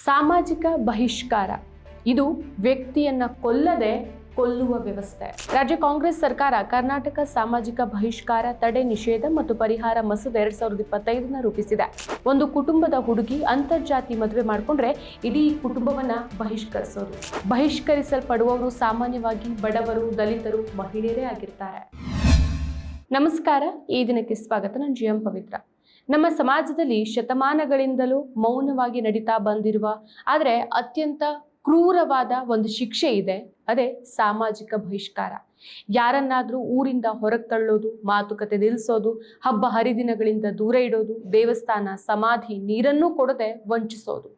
ಸಾಮಾಜಿಕ ಬಹಿಷ್ಕಾರ ಇದು ವ್ಯಕ್ತಿಯನ್ನ ಕೊಲ್ಲದೆ ಕೊಲ್ಲುವ ವ್ಯವಸ್ಥೆ. ರಾಜ್ಯ ಕಾಂಗ್ರೆಸ್ ಸರ್ಕಾರ ಕರ್ನಾಟಕ ಸಾಮಾಜಿಕ ಬಹಿಷ್ಕಾರ ತಡೆ ನಿಷೇಧ ಮತ್ತು ಪರಿಹಾರ ಮಸೂದೆ 2025 ರೂಪಿಸಿದೆ. ಒಂದು ಕುಟುಂಬದ ಹುಡುಗಿ ಅಂತರ್ಜಾತಿ ಮದುವೆ ಮಾಡಿಕೊಂಡ್ರೆ ಇಡೀ ಕುಟುಂಬವನ್ನ ಬಹಿಷ್ಕರಿಸೋದು. ಬಹಿಷ್ಕರಿಸಲ್ಪಡುವವರು ಸಾಮಾನ್ಯವಾಗಿ ಬಡವರು, ದಲಿತರು, ಮಹಿಳೆಯರೇ ಆಗಿರ್ತಾರೆ. ನಮಸ್ಕಾರ, ಈ ದಿನಕ್ಕೆ ಸ್ವಾಗತ. ನಾನು GM ಪವಿತ್ರ. ನಮ್ಮ ಸಮಾಜದಲ್ಲಿ ಶತಮಾನಗಳಿಂದಲೂ ಮೌನವಾಗಿ ನಡೀತಾ ಬಂದಿರುವ ಆದರೆ ಅತ್ಯಂತ ಕ್ರೂರವಾದ ಒಂದು ಶಿಕ್ಷೆ ಇದೆ, ಅದೇ ಸಾಮಾಜಿಕ ಬಹಿಷ್ಕಾರ. ಯಾರನ್ನಾದ್ರೂ ಊರಿಂದ ಹೊರಗೆ ತಳ್ಳೋದು, ಮಾತುಕತೆ ನಿಲ್ಲಿಸೋದು, ಹಬ್ಬ ಹರಿದಿನಗಳಿಂದ ದೂರ ಇಡೋದು, ದೇವಸ್ಥಾನ, ಸಮಾಧಿ, ನೀರನ್ನೂ ಕೊಡದೆ ವಂಚಿಸೋದು,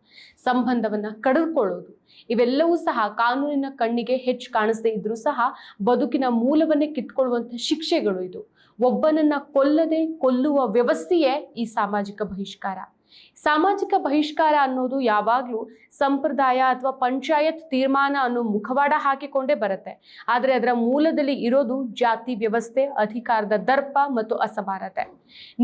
ಸಂಬಂಧವನ್ನ ಕಡಿದುಕೊಳ್ಳೋದು, ಇವೆಲ್ಲವೂ ಸಹ ಕಾನೂನಿನ ಕಣ್ಣಿಗೆ ಹೆಚ್ಚು ಕಾಣಿಸದೇ ಇದ್ರೂ ಸಹ ಬದುಕಿನ ಮೂಲವನ್ನೇ ಕಿತ್ಕೊಳ್ಳುವಂತ ಶಿಕ್ಷೆಗಳು. ಇದು ಒಬ್ಬನನ್ನ ಕೊಲ್ಲದೆ ಕೊಲ್ಲುವ ವ್ಯವಸ್ಥೆಯೇ ಈ ಸಾಮಾಜಿಕ ಬಹಿಷ್ಕಾರ. ಸಾಮಾಜಿಕ ಬಹಿಷ್ಕಾರ ಅನ್ನೋದು ಯಾವಾಗ್ಲೂ ಸಂಪ್ರದಾಯ ಅಥವಾ ಪಂಚಾಯತ್ ತೀರ್ಮಾನ ಅನ್ನೋ ಮುಖವಾಡ ಹಾಕಿಕೊಂಡೇ ಬರುತ್ತೆ. ಆದರೆ ಅದರ ಮೂಲದಲ್ಲಿ ಇರೋದು ಜಾತಿ ವ್ಯವಸ್ಥೆ, ಅಧಿಕಾರದ ದರ್ಪ ಮತ್ತು ಅಸಮಾನತೆ.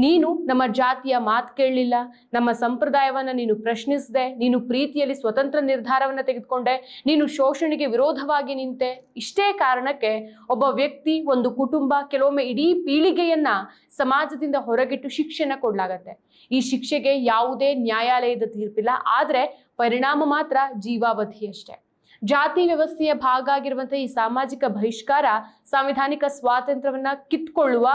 ನೀನು ನಮ್ಮ ಜಾತಿಯ ಮಾತು ಕೇಳಲಿಲ್ಲ, ನಮ್ಮ ಸಂಪ್ರದಾಯವನ್ನ ನೀನು ಪ್ರಶ್ನಿಸದೆ, ನೀನು ಪ್ರೀತಿಯಲ್ಲಿ ಸ್ವತಂತ್ರ ನಿರ್ಧಾರವನ್ನ ತೆಗೆದುಕೊಂಡೆ, ನೀನು ಶೋಷಣೆಗೆ ವಿರೋಧವಾಗಿ ನಿಂತೆ. ಇಷ್ಟೇ ಕಾರಣಕ್ಕೆ ಒಬ್ಬ ವ್ಯಕ್ತಿ, ಒಂದು ಕುಟುಂಬ, ಕೆಲವೊಮ್ಮೆ ಇಡೀ ಪೀಳಿಗೆಯನ್ನ ಸಮಾಜದಿಂದ ಹೊರಗಿಟ್ಟು ಶಿಕ್ಷೆನ ಕೊಡಲಾಗತ್ತೆ. ಈ ಶಿಕ್ಷೆಗೆ ಯಾವುದೇ ನ್ಯಾಯಾಲಯದ ತೀರ್ಪಿಲ್ಲ, ಆದ್ರೆ ಪರಿಣಾಮ ಮಾತ್ರ ಜೀವಾವಧಿಯಷ್ಟೇ. ಜಾತಿ ವ್ಯವಸ್ಥೆಯ ಭಾಗ ಆಗಿರುವಂತಹ ಈ ಸಾಮಾಜಿಕ ಬಹಿಷ್ಕಾರ ಸಾಂವಿಧಾನಿಕ ಸ್ವಾತಂತ್ರ್ಯವನ್ನ ಕಿತ್ಕೊಳ್ಳುವ,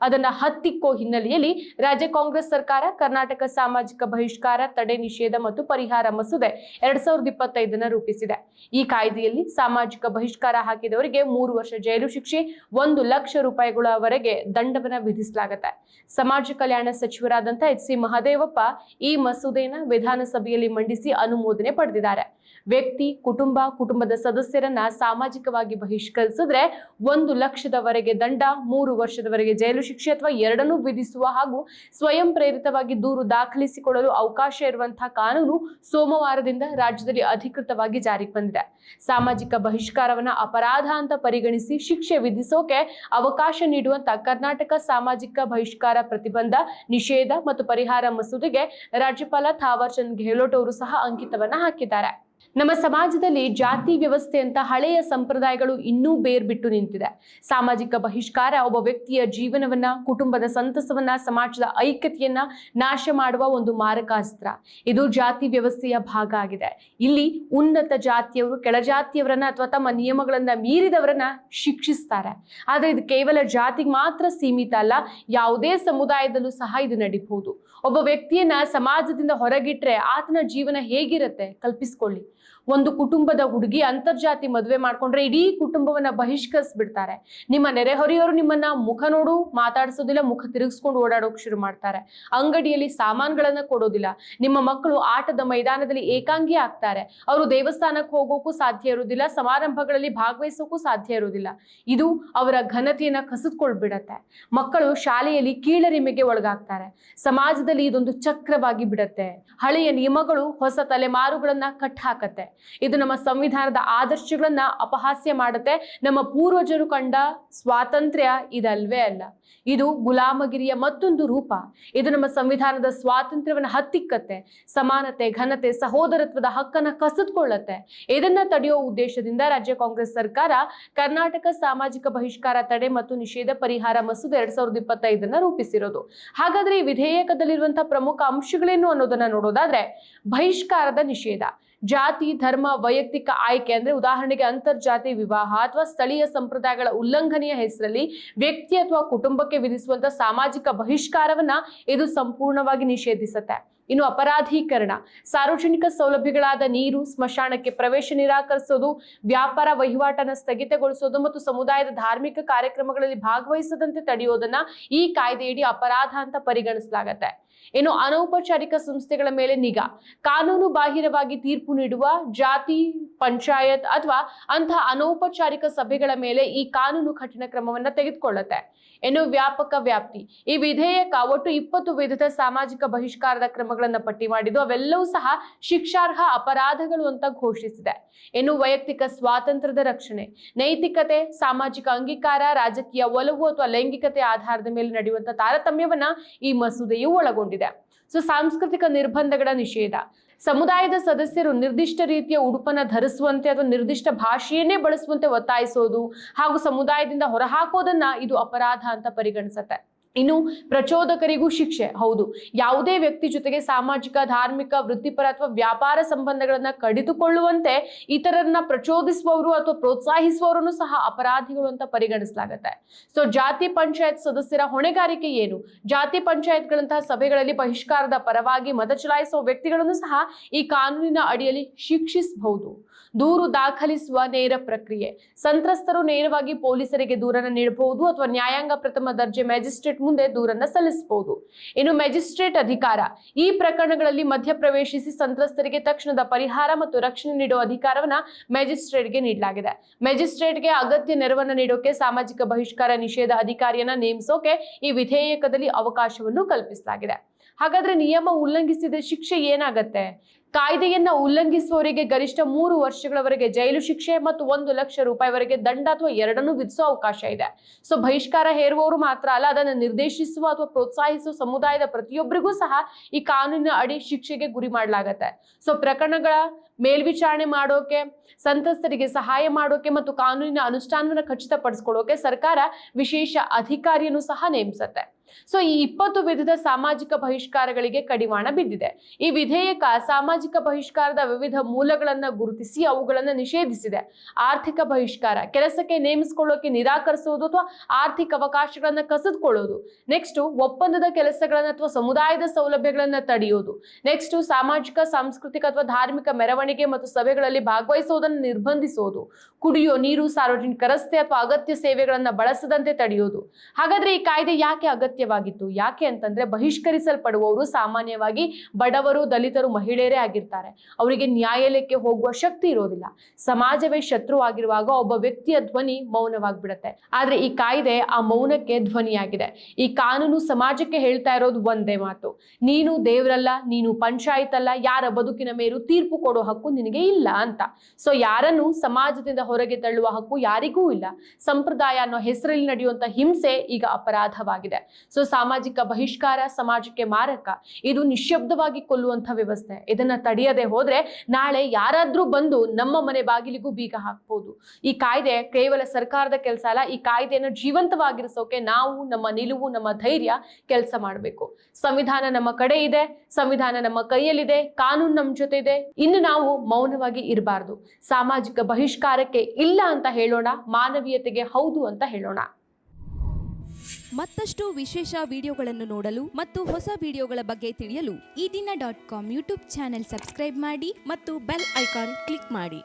ಅದನ್ನ ಹತ್ತಿಕ್ಕೋ ಹಿನ್ನೆಲೆಯಲ್ಲಿ ರಾಜ್ಯ ಕಾಂಗ್ರೆಸ್ ಸರ್ಕಾರ ಕರ್ನಾಟಕ ಸಾಮಾಜಿಕ ಬಹಿಷ್ಕಾರ ತಡೆ ನಿಷೇಧ ಮತ್ತು ಪರಿಹಾರ ಮಸೂದೆ 2025 ರೂಪಿಸಿದೆ. ಈ ಕಾಯ್ದೆಯಲ್ಲಿ ಸಾಮಾಜಿಕ ಬಹಿಷ್ಕಾರ ಹಾಕಿದವರಿಗೆ 3 ವರ್ಷ ಜೈಲು ಶಿಕ್ಷೆ, 1 ಲಕ್ಷ ರೂಪಾಯಿಗಳವರೆಗೆ ದಂಡವನ್ನ ವಿಧಿಸಲಾಗುತ್ತೆ. ಸಮಾಜ ಕಲ್ಯಾಣ ಸಚಿವರಾದಂತಹ HC ಮಹದೇವಪ್ಪ ಈ ಮಸೂದೆನ ವಿಧಾನಸಭೆಯಲ್ಲಿ ಮಂಡಿಸಿ ಅನುಮೋದನೆ ಪಡೆದಿದ್ದಾರೆ. ವ್ಯಕ್ತಿ, ಕುಟುಂಬದ ಸದಸ್ಯರನ್ನ ಸಾಮಾಜಿಕವಾಗಿ ಬಹಿಷ್ಕರಿಸಿದ್ರೆ 1 ಲಕ್ಷದವರೆಗೆ ದಂಡ, 3 ವರ್ಷದವರೆಗೆ ಜೈಲು ಶಿಕ್ಷೆ ಅಥವಾ ಎರಡನ್ನೂ ವಿಧಿಸುವ ಹಾಗೂ ಸ್ವಯಂ ಪ್ರೇರಿತವಾಗಿ ದೂರು ದಾಖಲಿಸಿಕೊಳ್ಳಲು ಅವಕಾಶ ಇರುವಂತಹ ಕಾನೂನು ಸೋಮವಾರದಿಂದ ರಾಜ್ಯದಲ್ಲಿ ಅಧಿಕೃತವಾಗಿ ಜಾರಿಗೆ ಬಂದಿದೆ. ಸಾಮಾಜಿಕ ಬಹಿಷ್ಕಾರವನ್ನ ಅಪರಾಧ ಅಂತ ಪರಿಗಣಿಸಿ ಶಿಕ್ಷೆ ವಿಧಿಸೋಕೆ ಅವಕಾಶ ನೀಡುವಂತ ಕರ್ನಾಟಕ ಸಾಮಾಜಿಕ ಬಹಿಷ್ಕಾರ ಪ್ರತಿಬಂಧ, ನಿಷೇಧ ಮತ್ತು ಪರಿಹಾರ ಮಸೂದೆಗೆ ರಾಜ್ಯಪಾಲ ಥಾವರ್ ಚಂದ್ ಗೆಹ್ಲೋಟ್ ಅವರು ಸಹ ಅಂಕಿತವನ್ನ ಹಾಕಿದ್ದಾರೆ. ನಮ್ಮ ಸಮಾಜದಲ್ಲಿ ಜಾತಿ ವ್ಯವಸ್ಥೆ ಅಂತ ಹಳೆಯ ಸಂಪ್ರದಾಯಗಳು ಇನ್ನೂ ಬೇರ್ಬಿಟ್ಟು ನಿಂತಿದೆ. ಸಾಮಾಜಿಕ ಬಹಿಷ್ಕಾರ ಒಬ್ಬ ವ್ಯಕ್ತಿಯ ಜೀವನವನ್ನ, ಕುಟುಂಬದ ಸಂತಸವನ್ನ, ಸಮಾಜದ ಐಕ್ಯತೆಯನ್ನ ನಾಶ ಮಾಡುವ ಒಂದು ಮಾರಕಾಸ್ತ್ರ. ಇದು ಜಾತಿ ವ್ಯವಸ್ಥೆಯ ಭಾಗ ಆಗಿದೆ. ಇಲ್ಲಿ ಉನ್ನತ ಜಾತಿಯವರು ಕೆಳಜಾತಿಯವರನ್ನ ಅಥವಾ ತಮ್ಮ ನಿಯಮಗಳನ್ನ ಮೀರಿದವರನ್ನ ಶಿಕ್ಷಿಸ್ತಾರೆ. ಆದ್ರೆ ಇದು ಕೇವಲ ಜಾತಿಗೆ ಮಾತ್ರ ಸೀಮಿತ ಅಲ್ಲ, ಯಾವುದೇ ಸಮುದಾಯದಲ್ಲೂ ಸಹ ಇದು ನಡೀಬಹುದು. ಒಬ್ಬ ವ್ಯಕ್ತಿಯನ್ನ ಸಮಾಜದಿಂದ ಹೊರಗಿಟ್ರೆ ಆತನ ಜೀವನ ಹೇಗಿರುತ್ತೆ ಕಲ್ಪಿಸ್ಕೊಳ್ಳಿ. ಒಂದು ಕುಟುಂಬದ ಹುಡುಗಿ ಅಂತರ್ಜಾತಿ ಮದುವೆ ಮಾಡ್ಕೊಂಡ್ರೆ ಇಡೀ ಕುಟುಂಬವನ್ನ ಬಹಿಷ್ಕರಿಸ್ಬಿಡ್ತಾರೆ. ನಿಮ್ಮ ನೆರೆಹೊರೆಯವರು ನಿಮ್ಮನ್ನ ಮುಖ ನೋಡು ಮಾತಾಡಿಸೋದಿಲ್ಲ, ಮುಖ ತಿರುಗಿಸ್ಕೊಂಡು ಓಡಾಡೋಕೆ ಶುರು ಮಾಡ್ತಾರೆ. ಅಂಗಡಿಯಲ್ಲಿ ಸಾಮಾನುಗಳನ್ನ ಕೊಡೋದಿಲ್ಲ. ನಿಮ್ಮ ಮಕ್ಕಳು ಆಟದ ಮೈದಾನದಲ್ಲಿ ಏಕಾಂಗಿ ಆಗ್ತಾರೆ. ಅವರು ದೇವಸ್ಥಾನಕ್ಕೆ ಹೋಗೋಕ್ಕೂ ಸಾಧ್ಯ ಇರೋದಿಲ್ಲ, ಸಮಾರಂಭಗಳಲ್ಲಿ ಭಾಗವಹಿಸೋಕ್ಕೂ ಸಾಧ್ಯ ಇರೋದಿಲ್ಲ. ಇದು ಅವರ ಘನತೆಯನ್ನ ಕಸಿದುಕೊಳ್ಬಿಡತ್ತೆ. ಮಕ್ಕಳು ಶಾಲೆಯಲ್ಲಿ ಕೀಳರಿಮೆಗೆ ಒಳಗಾಗ್ತಾರೆ. ಸಮಾಜದಲ್ಲಿ ಇದೊಂದು ಚಕ್ರವಾಗಿ ಬಿಡತ್ತೆ. ಹಳೆಯ ನಿಯಮಗಳು ಹೊಸ ತಲೆಮಾರುಗಳನ್ನ ಕಟ್ ಹಾಕತ್ತೆ. ಇದು ನಮ್ಮ ಸಂವಿಧಾನದ ಆದರ್ಶಗಳನ್ನ ಅಪಹಾಸ್ಯ ಮಾಡುತ್ತೆ. ನಮ್ಮ ಪೂರ್ವಜರು ಕಂಡ ಸ್ವಾತಂತ್ರ್ಯ ಇದಲ್ವೇ ಅಲ್ಲ, ಇದು ಗುಲಾಮಗಿರಿಯ ಮತ್ತೊಂದು ರೂಪ. ಇದು ನಮ್ಮ ಸಂವಿಧಾನದ ಸ್ವಾತಂತ್ರ್ಯವನ್ನ ಹತ್ತಿಕ್ಕತ್ತೆ. ಸಮಾನತೆ, ಘನತೆ, ಸಹೋದರತ್ವದ ಹಕ್ಕನ್ನ ಕಸಿದುಕೊಳ್ಳತ್ತೆ. ಇದನ್ನ ತಡೆಯುವ ಉದ್ದೇಶದಿಂದ ರಾಜ್ಯ ಕಾಂಗ್ರೆಸ್ ಸರ್ಕಾರ ಕರ್ನಾಟಕ ಸಾಮಾಜಿಕ ಬಹಿಷ್ಕಾರ ತಡೆ ಮತ್ತು ನಿಷೇಧ ಪರಿಹಾರ ಮಸೂದೆ 2025 ರೂಪಿಸಿರೋದು. ಹಾಗಾದ್ರೆ ಈ ವಿಧೇಯಕದಲ್ಲಿರುವಂತಹ ಪ್ರಮುಖ ಅಂಶಗಳೇನು ಅನ್ನೋದನ್ನ ನೋಡೋದಾದ್ರೆ, ಬಹಿಷ್ಕಾರದ ನಿಷೇಧ. ಜಾತಿ, ಧರ್ಮ, ವೈಯಕ್ತಿಕ ಆಯ್ಕೆ ಅಂದ್ರೆ ಉದಾಹರಣೆಗೆ ಅಂತರ್ಜಾತಿ ವಿವಾಹ ಅಥವಾ ಸ್ಥಳೀಯ ಸಂಪ್ರದಾಯಗಳ ಉಲ್ಲಂಘನೆಯ ಹೆಸರಲ್ಲಿ ವ್ಯಕ್ತಿ ಅಥವಾ ಕುಟುಂಬಕ್ಕೆ ವಿಧಿಸುವಂತ ಸಾಮಾಜಿಕ ಬಹಿಷ್ಕಾರವನ್ನ ಇದು ಸಂಪೂರ್ಣವಾಗಿ ನಿಷೇಧಿಸುತ್ತೆ. ಇನ್ನು ಅಪರಾಧೀಕರಣ, ಸಾರ್ವಜನಿಕ ಸೌಲಭ್ಯಗಳಾದ ನೀರು, ಸ್ಮಶಾನಕ್ಕೆ ಪ್ರವೇಶ ನಿರಾಕರಿಸೋದು, ವ್ಯಾಪಾರ ವಹಿವಾಟನ್ನು ಸ್ಥಗಿತಗೊಳಿಸೋದು ಮತ್ತು ಸಮುದಾಯದ ಧಾರ್ಮಿಕ ಕಾರ್ಯಕ್ರಮಗಳಲ್ಲಿ ಭಾಗವಹಿಸದಂತೆ ತಡೆಯೋದನ್ನ ಈ ಕಾಯ್ದೆಯಡಿ ಅಪರಾಧ ಅಂತ ಪರಿಗಣಿಸಲಾಗತ್ತೆ. ಇನ್ನು ಅನೌಪಚಾರಿಕ ಸಂಸ್ಥೆಗಳ ಮೇಲೆ ನಿಗಾ, ಕಾನೂನು ಬಾಹಿರವಾಗಿ ತೀರ್ಪು ನೀಡುವ ಜಾತಿ ಪಂಚಾಯತ್ ಅಥವಾ ಅಂತಹ ಅನೌಪಚಾರಿಕ ಸಭೆಗಳ ಮೇಲೆ ಈ ಕಾನೂನು ಕಠಿಣ ಕ್ರಮವನ್ನ ತೆಗೆದುಕೊಳ್ಳುತ್ತೆ. ಇನ್ನು ವ್ಯಾಪಕ ವ್ಯಾಪ್ತಿ, ಈ ವಿಧೇಯಕ ಒಟ್ಟು 20 ವಿಧದ ಸಾಮಾಜಿಕ ಬಹಿಷ್ಕಾರದ ಕ್ರಮಗಳನ್ನ ಪಟ್ಟಿ ಮಾಡಿದ್ದು ಅವೆಲ್ಲವೂ ಸಹ ಶಿಕ್ಷಾರ್ಹ ಅಪರಾಧಗಳು ಅಂತ ಘೋಷಿಸಿದೆ. ಇನ್ನು ವೈಯಕ್ತಿಕ ಸ್ವಾತಂತ್ರ್ಯದ ರಕ್ಷಣೆ, ನೈತಿಕತೆ, ಸಾಮಾಜಿಕ ಅಂಗೀಕಾರ, ರಾಜಕೀಯ ಒಲವು ಅಥವಾ ಲೈಂಗಿಕತೆ ಆಧಾರದ ಮೇಲೆ ನಡೆಯುವಂತಹ ತಾರತಮ್ಯವನ್ನ ಈ ಮಸೂದೆಯು ಒಳಗೊಂಡಿದೆ. ಸಾಂಸ್ಕೃತಿಕ ನಿರ್ಬಂಧಗಳ ನಿಷೇಧ, ಸಮುದಾಯದ ಸದಸ್ಯರು ನಿರ್ದಿಷ್ಟ ರೀತಿಯ ಉಡುಪನ್ನ ಧರಿಸುವಂತೆ ಅಥವಾ ನಿರ್ದಿಷ್ಟ ಭಾಷೆಯನ್ನೇ ಬಳಸುವಂತೆ ಒತ್ತಾಯಿಸೋದು ಹಾಗೂ ಸಮುದಾಯದಿಂದ ಹೊರಹಾಕೋದನ್ನ ಇದು ಅಪರಾಧ ಅಂತ ಪರಿಗಣಿಸುತ್ತೆ. ಇನ್ನು ಪ್ರಚೋದಕರಿಗೂ ಶಿಕ್ಷೆ. ಹೌದು, ಯಾವುದೇ ವ್ಯಕ್ತಿ ಜೊತೆಗೆ ಸಾಮಾಜಿಕ, ಧಾರ್ಮಿಕ, ವೃತ್ತಿಪರ ಅಥವಾ ವ್ಯಾಪಾರ ಸಂಬಂಧಗಳನ್ನ ಕಡಿದುಕೊಳ್ಳುವಂತೆ ಇತರರನ್ನ ಪ್ರಚೋದಿಸುವವರು ಅಥವಾ ಪ್ರೋತ್ಸಾಹಿಸುವವರನ್ನು ಸಹ ಅಪರಾಧಿಗಳು ಅಂತ ಪರಿಗಣಿಸಲಾಗುತ್ತೆ. ಸೊ ಜಾತಿ ಪಂಚಾಯತ್ ಸದಸ್ಯರ ಹೊಣೆಗಾರಿಕೆ ಏನು? ಜಾತಿ ಪಂಚಾಯತ್ಗಳಂತಹ ಸಭೆಗಳಲ್ಲಿ ಬಹಿಷ್ಕಾರದ ಪರವಾಗಿ ಮತ ಚಲಾಯಿಸುವ ವ್ಯಕ್ತಿಗಳನ್ನು ಸಹ ಈ ಕಾನೂನಿನ ಅಡಿಯಲ್ಲಿ ಶಿಕ್ಷಿಸಬಹುದು. ದೂರು ದಾಖಲಿಸುವ ನೇರ ಪ್ರಕ್ರಿಯೆ. ಸಂತ್ರಸ್ತರು ನೇರವಾಗಿ ಪೊಲೀಸರಿಗೆ ದೂರನ್ನು ನೀಡಬಹುದು ಅಥವಾ ನ್ಯಾಯಾಂಗ ಪ್ರಥಮ ದರ್ಜೆ ಮ್ಯಾಜಿಸ್ಟ್ರೇಟ್ ಮುಂದೆ ದೂರನ್ನು ಸಲ್ಲಿಸಬಹುದು. ಇನ್ನು ಮ್ಯಾಜಿಸ್ಟ್ರೇಟ್ ಅಧಿಕಾರ. ಈ ಪ್ರಕರಣಗಳಲ್ಲಿ ಮಧ್ಯಪ್ರವೇಶಿಸಿ ಸಂತ್ರಸ್ತರಿಗೆ ತಕ್ಷಣದ ಪರಿಹಾರ ಮತ್ತು ರಕ್ಷಣೆ ನೀಡುವ ಅಧಿಕಾರವನ್ನ ಮ್ಯಾಜಿಸ್ಟ್ರೇಟ್ಗೆ ನೀಡಲಾಗಿದೆ. ಮ್ಯಾಜಿಸ್ಟ್ರೇಟ್ಗೆ ಅಗತ್ಯ ನೆರವನ್ನು ನೀಡೋಕೆ ಸಾಮಾಜಿಕ ಬಹಿಷ್ಕಾರ ನಿಷೇಧ ಅಧಿಕಾರಿಯನ್ನ ನೇಮಿಸೋಕೆ ಈ ವಿಧೇಯಕದಲ್ಲಿ ಅವಕಾಶವನ್ನು ಕಲ್ಪಿಸಲಾಗಿದೆ. ಹಾಗಾದ್ರೆ ನಿಯಮ ಉಲ್ಲಂಘಿಸಿದ ಶಿಕ್ಷೆ ಏನಾಗತ್ತೆ? ಕಾಯ್ದೆಯನ್ನ ಉಲ್ಲಂಘಿಸುವವರಿಗೆ ಗರಿಷ್ಠ 3 ವರ್ಷಗಳವರೆಗೆ ಜೈಲು ಶಿಕ್ಷೆ ಮತ್ತು 1 ಲಕ್ಷ ರೂಪಾಯಿವರೆಗೆ ದಂಡ ಅಥವಾ ಎರಡನ್ನೂ ವಿಧಿಸುವ ಅವಕಾಶ ಇದೆ. ಸೊ ಬಹಿಷ್ಕಾರ ಹೇರುವವರು ಮಾತ್ರ ಅಲ್ಲ, ಅದನ್ನು ನಿರ್ದೇಶಿಸುವ ಅಥವಾ ಪ್ರೋತ್ಸಾಹಿಸುವ ಸಮುದಾಯದ ಪ್ರತಿಯೊಬ್ಬರಿಗೂ ಸಹ ಈ ಕಾನೂನಿನ ಅಡಿ ಶಿಕ್ಷೆಗೆ ಗುರಿ ಮಾಡಲಾಗತ್ತೆ. ಸೊ ಪ್ರಕರಣಗಳ ಮೇಲ್ವಿಚಾರಣೆ ಮಾಡೋಕೆ, ಸಂತ್ರಸ್ತರಿಗೆ ಸಹಾಯ ಮಾಡೋಕೆ ಮತ್ತು ಕಾನೂನಿನ ಅನುಷ್ಠಾನವನ್ನು ಖಚಿತಪಡಿಸಿಕೊಳ್ಳೋಕೆ ಸರ್ಕಾರ ವಿಶೇಷ ಅಧಿಕಾರಿಯನ್ನು ಸಹ ನೇಮಿಸುತ್ತೆ. ಸೊ ಈ 20 ವಿಧದ ಸಾಮಾಜಿಕ ಬಹಿಷ್ಕಾರಗಳಿಗೆ ಕಡಿವಾಣ ಬಿದ್ದಿದೆ. ಈ ವಿಧೇಯಕ ಸಾಮಾಜಿಕ ಬಹಿಷ್ಕಾರದ ವಿವಿಧ ಮೂಲಗಳನ್ನ ಗುರುತಿಸಿ ಅವುಗಳನ್ನ ನಿಷೇಧಿಸಿದೆ. ಆರ್ಥಿಕ ಬಹಿಷ್ಕಾರ, ಕೆಲಸಕ್ಕೆ ನೇಮಿಸಿಕೊಳ್ಳೋಕೆ ನಿರಾಕರಿಸುವುದು ಅಥವಾ ಆರ್ಥಿಕ ಅವಕಾಶಗಳನ್ನ ಕಸಿದುಕೊಳ್ಳೋದು. ನೆಕ್ಸ್ಟ್ ಒಪ್ಪಂದದ ಕೆಲಸಗಳನ್ನ ಅಥವಾ ಸಮುದಾಯದ ಸೌಲಭ್ಯಗಳನ್ನ ತಡೆಯೋದು. ನೆಕ್ಸ್ಟ್ ಸಾಮಾಜಿಕ, ಸಾಂಸ್ಕೃತಿಕ ಅಥವಾ ಧಾರ್ಮಿಕ ಮೆರವಣಿಗೆ ಮತ್ತು ಸಭೆಗಳಲ್ಲಿ ಭಾಗವಹಿಸುವುದನ್ನು ನಿರ್ಬಂಧಿಸೋದು. ಕುಡಿಯೋ ನೀರು, ಸಾರ್ವಜನಿಕ ರಸ್ತೆ ಅಥವಾ ಅಗತ್ಯ ಸೇವೆಗಳನ್ನ ಬಳಸದಂತೆ ತಡೆಯೋದು. ಹಾಗಾದ್ರೆ ಈ ಕಾಯ್ದೆ ಯಾಕೆ ಅಗತ್ಯವಾಗಿತ್ತು? ಯಾಕೆ ಅಂತಂದ್ರೆ ಬಹಿಷ್ಕರಿಸಲ್ಪಡುವವರು ಸಾಮಾನ್ಯವಾಗಿ ಬಡವರು, ದಲಿತರು, ಮಹಿಳೆಯರೇ ಆಗಿರ್ತಾರೆ. ಅವರಿಗೆ ನ್ಯಾಯಾಲಯಕ್ಕೆ ಹೋಗುವ ಶಕ್ತಿ ಇರೋದಿಲ್ಲ. ಸಮಾಜವೇ ಶತ್ರು ಆಗಿರುವಾಗ ಒಬ್ಬ ವ್ಯಕ್ತಿಯ ಧ್ವನಿ ಮೌನವಾಗ್ಬಿಡತ್ತೆ. ಆದ್ರೆ ಈ ಕಾಯ್ದೆ ಆ ಮೌನಕ್ಕೆ ಧ್ವನಿಯಾಗಿದೆ. ಈ ಕಾನೂನು ಸಮಾಜಕ್ಕೆ ಹೇಳ್ತಾ ಇರೋದು ಒಂದೇ ಮಾತು: ನೀನು ದೇವರಲ್ಲ, ನೀನು ಪಂಚಾಯತ್ ಅಲ್ಲ, ಯಾರ ಬದುಕಿನ ಮೇಲೂ ತೀರ್ಪು ಕೊಡೋ ಹಕ್ಕು ನಿನಗೆ ಇಲ್ಲ ಅಂತ. ಸೊ ಯಾರನ್ನು ಸಮಾಜದಿಂದ ಹೊರಗೆ ತಳ್ಳುವ ಹಕ್ಕು ಯಾರಿಗೂ ಇಲ್ಲ. ಸಂಪ್ರದಾಯ ಅನ್ನೋ ಹೆಸರಲ್ಲಿ ನಡೆಯುವಂತ ಹಿಂಸೆ ಈಗ ಅಪರಾಧವಾಗಿದೆ. ಸೊ ಸಾಮಾಜಿಕ ಬಹಿಷ್ಕಾರ ಸಮಾಜಕ್ಕೆ ಮಾರಕ. ಇದು ನಿಶ್ಶಬ್ದವಾಗಿ ಕೊಲ್ಲುವಂತ ವ್ಯವಸ್ಥೆ. ಇದನ್ನ ತಡೆಯದೆ ಹೋದ್ರೆ ನಾಳೆ ಯಾರಾದ್ರೂ ಬಂದು ನಮ್ಮ ಮನೆ ಬಾಗಿಲಿಗೂ ಬೀಗ ಹಾಕ್ಬೋದು. ಈ ಕಾಯ್ದೆ ಕೇವಲ ಸರ್ಕಾರದ ಕೆಲಸ ಅಲ್ಲ. ಈ ಕಾಯ್ದೆಯನ್ನು ಜೀವಂತವಾಗಿರಿಸೋಕೆ ನಾವು, ನಮ್ಮ ನಿಲುವು, ನಮ್ಮ ಧೈರ್ಯ ಕೆಲಸ ಮಾಡಬೇಕು. ಸಂವಿಧಾನ ನಮ್ಮ ಕಡೆ ಇದೆ, ಸಂವಿಧಾನ ನಮ್ಮ ಕೈಯಲ್ಲಿದೆ, ಕಾನೂನು ನಮ್ಮ ಜೊತೆ ಇದೆ. ಇನ್ನು ನಾವು ಮೌನವಾಗಿ ಇರಬಾರ್ದು. ಸಾಮಾಜಿಕ ಬಹಿಷ್ಕಾರಕ್ಕೆ ಇಲ್ಲ ಅಂತ ಹೇಳೋಣ, ಮಾನವೀಯತೆಗೆ ಹೌದು ಅಂತ ಹೇಳೋಣ. ಮತ್ತಷ್ಟು ವಿಶೇಷ ವಿಡಿಯೋಗಳನ್ನು ನೋಡಲು ಮತ್ತು ಹೊಸ ವಿಡಿಯೋಗಳ ಬಗ್ಗೆ ತಿಳಿಯಲು ಈ ದಿನ .com ಯೂಟ್ಯೂಬ್ ಚಾನೆಲ್ ಸಬ್ಸ್ಕ್ರೈಬ್ ಮಾಡಿ ಮತ್ತು ಬೆಲ್ ಐಕಾನ್ ಕ್ಲಿಕ್ ಮಾಡಿ.